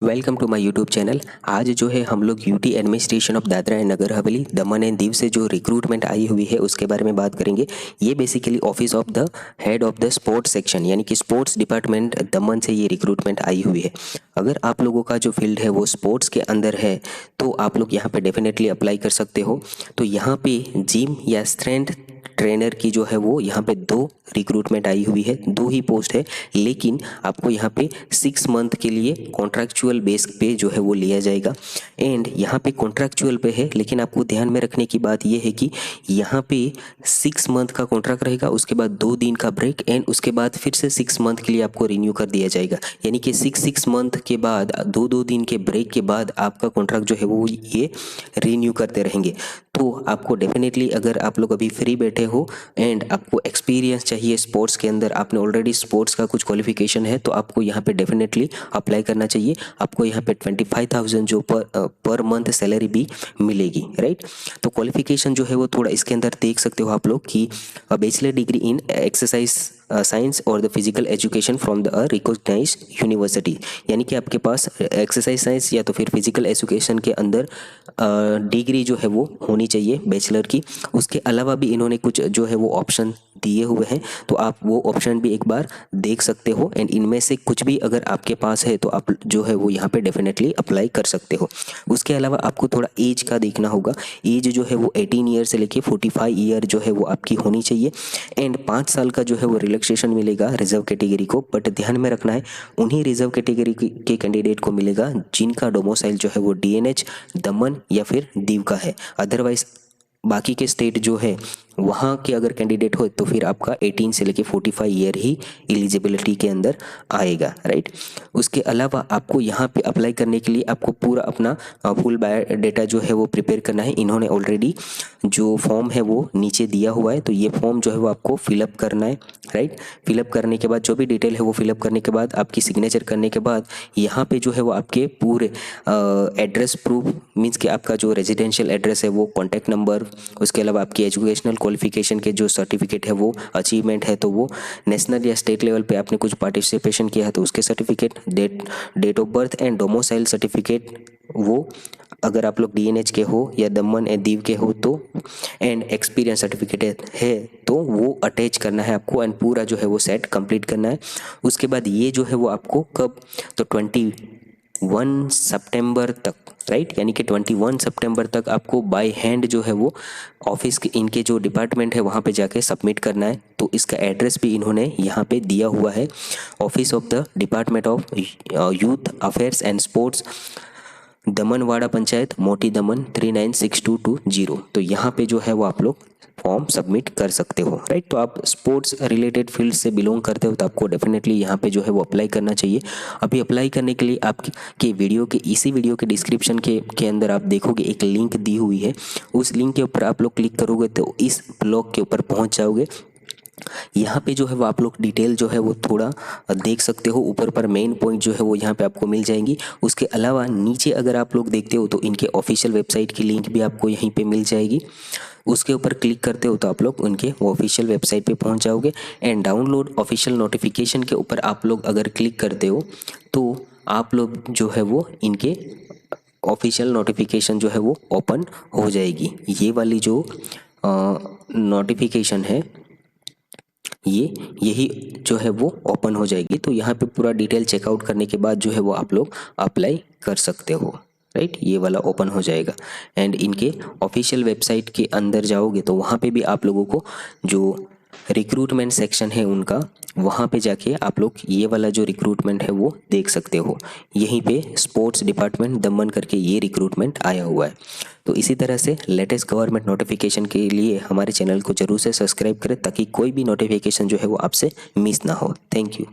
Welcome to my YouTube channel. आज जो है हम लोग UT administration of Dadra and Nagar Haveli Daman and Diu से जो रिक्रूटमेंट आई हुई है उसके बारे में बात करेंगे। ये basically office of the head of the sports section यानी कि स्पोर्ट्स डिपार्टमेंट दमन से ये रिक्रूटमेंट आई हुई है। अगर आप लोगों का जो फील्ड है वो स्पोर्ट्स के अंदर है तो आप लोग यहाँ पे डेफिनेटली अप्लाई कर सकते हो। तो यहाँ पे जिम या स्ट्रेंथ ट्रेनर की जो है वो यहाँ पे 2 रिक्रूटमेंट आई हुई है, 2 ही पोस्ट है, लेकिन आपको यहाँ पे 6 मंथ के लिए कॉन्ट्रैक्चुअल बेस पे जो है वो लिया जाएगा। एंड यहाँ पे कॉन्ट्रैक्चुअल पे है, लेकिन आपको ध्यान में रखने की बात ये है कि यहाँ पे 6 मंथ का कॉन्ट्रैक्ट रहेगा, उसके बाद 2 दिन का ब्रेक एंड उसके बाद फिर से 6 मंथ के लिए आपको रिन्यू कर दिया जाएगा। यानी कि 6 मंथ के बाद 2 दिन के ब्रेक के बाद आपका कॉन्ट्रैक्ट जो है वो ये रिन्यू करते रहेंगे। तो आपको डेफिनेटली अगर आप लोग अभी फ्री बैठे हो एंड आपको एक्सपीरियंस चाहिए स्पोर्ट्स के अंदर, आपने ऑलरेडी स्पोर्ट्स का कुछ क्वालिफिकेशन है, तो आपको यहाँ पे डेफिनेटली अप्लाई करना चाहिए। आपको यहाँ पे 25,000 जो पर मंथ सैलरी भी मिलेगी, राइट। तो क्वालिफिकेशन जो है वो थोड़ा इसके अंदर देख सकते हो आप लोग कि bachelor degree in exercise science और the physical education from the recognise university, यानी कि आपके पास एक्सरसाइज साइंस या तो फिर फिजिकल एजुकेशन के अंदर डिग्री जो है वो होनी चाहिए बैचलर की। उसके अलावा भी इन्होंने कुछ जो है वो ऑप्शन दिए हुए हैं, तो आप वो ऑप्शन भी एक बार देख सकते हो एंड इनमें से कुछ भी अगर आपके पास है तो आप जो है वो यहाँ पे डेफिनेटली अप्लाई कर सकते हो। उसके अलावा आपको थोड़ा एज का देखना होगा। एज जो है वो 18 ईयर से लेके 45 ईयर जो है वो आपकी होनी चाहिए एंड 5 साल का जो है वो रिलैक्सेशन मिलेगा रिजर्व कैटेगरी को। बट ध्यान में रखना है उन्हीं रिजर्व कैटेगरी के कैंडिडेट को मिलेगा जिनका डोमिसाइल जो है वो डीएनएच, दमन या फिर दीव का है। अदरवाइज बाकी के स्टेट जो है वहाँ के अगर कैंडिडेट हो तो फिर आपका 18 से लेके 45 ईयर ही एलिजिबिलिटी के अंदर आएगा, राइट। उसके अलावा आपको यहाँ पे अप्लाई करने के लिए आपको पूरा अपना फुल बायोडाटा जो है वो प्रिपेयर करना है। इन्होंने ऑलरेडी जो फॉर्म है वो नीचे दिया हुआ है, तो ये फॉर्म जो है वो आपको फिलअप करना है, राइट। फिलअप करने के बाद जो भी डिटेल है वो फिलअप करने के बाद आपकी सिग्नेचर करने के बाद यहाँ पे जो है वो आपके पूरे एड्रेस प्रूफ मीन्स कि आपका जो रेजिडेंशियल एड्रेस है वो, कॉन्टैक्ट नंबर, उसके अलावा आपकी एजुकेशनल क्वालिफिकेशन के जो सर्टिफिकेट है वो, अचीवमेंट है तो वो, नेशनल या स्टेट लेवल पे आपने कुछ पार्टिसिपेशन किया है तो उसके certificate, date of birth and domicile certificate वो, अगर आप लोग डीएनएच के हो या दमन एंड दीव के हो तो, एंड एक्सपीरियंस सर्टिफिकेट है तो वो अटैच करना है आपको एंड पूरा जो है वो सेट कंप्लीट करना है। उसके बाद ये जो है वो आपको कब, तो 21 सितंबर तक, राइट, यानी कि 21 सितंबर तक आपको बाय हैंड जो है वो ऑफिस के इनके जो डिपार्टमेंट है वहाँ पे जाके सबमिट करना है। तो इसका एड्रेस भी इन्होंने यहाँ पे दिया हुआ है, office of the department of youth affairs and sports, Damanwada panchayat, Moti Daman 396220। तो यहाँ पे जो है वो आप लोग फॉर्म सबमिट कर सकते हो, राइट। तो आप स्पोर्ट्स रिलेटेड फील्ड से बिलोंग करते हो तो आपको डेफिनेटली यहाँ पे जो है वो अप्लाई करना चाहिए। अभी अप्लाई करने के लिए आपके वीडियो के इसी वीडियो के डिस्क्रिप्शन के अंदर आप देखोगे एक लिंक दी हुई है, उस लिंक के ऊपर आप लोग क्लिक करोगे तो इस ब्लॉग के ऊपर पहुँच जाओगे। यहाँ पे जो है वो आप लोग डिटेल जो है वो थोड़ा देख सकते हो, ऊपर पर मेन पॉइंट जो है वो यहाँ पे आपको मिल जाएंगी। उसके अलावा नीचे अगर आप लोग देखते हो तो इनके ऑफिशियल वेबसाइट की लिंक भी आपको यहीं पे मिल जाएगी। उसके ऊपर क्लिक करते हो तो आप लोग उनके ऑफिशियल वेबसाइट पे पहुँच जाओगे एंड डाउनलोड ऑफिशियल नोटिफिकेशन के ऊपर आप लोग अगर क्लिक करते हो तो आप लोग जो है वो इनके ऑफिशियल नोटिफिकेशन जो है वो ओपन हो जाएगी। ये वाली जो नोटिफिकेशन है यही जो है वो ओपन हो जाएगी। तो यहाँ पे पूरा डिटेल चेकआउट करने के बाद जो है वो आप लोग अप्लाई कर सकते हो, राइट। ये वाला ओपन हो जाएगा एंड इनके ऑफिशियल वेबसाइट के अंदर जाओगे तो वहाँ पे भी आप लोगों को जो रिक्रूटमेंट सेक्शन है उनका, वहाँ पे जाके आप लोग ये वाला जो रिक्रूटमेंट है वो देख सकते हो। यहीं पे स्पोर्ट्स डिपार्टमेंट दमन करके ये रिक्रूटमेंट आया हुआ है। तो इसी तरह से लेटेस्ट गवर्नमेंट नोटिफिकेशन के लिए हमारे चैनल को जरूर से सब्सक्राइब करें ताकि कोई भी नोटिफिकेशन जो है वो आपसे मिस ना हो। Thank you.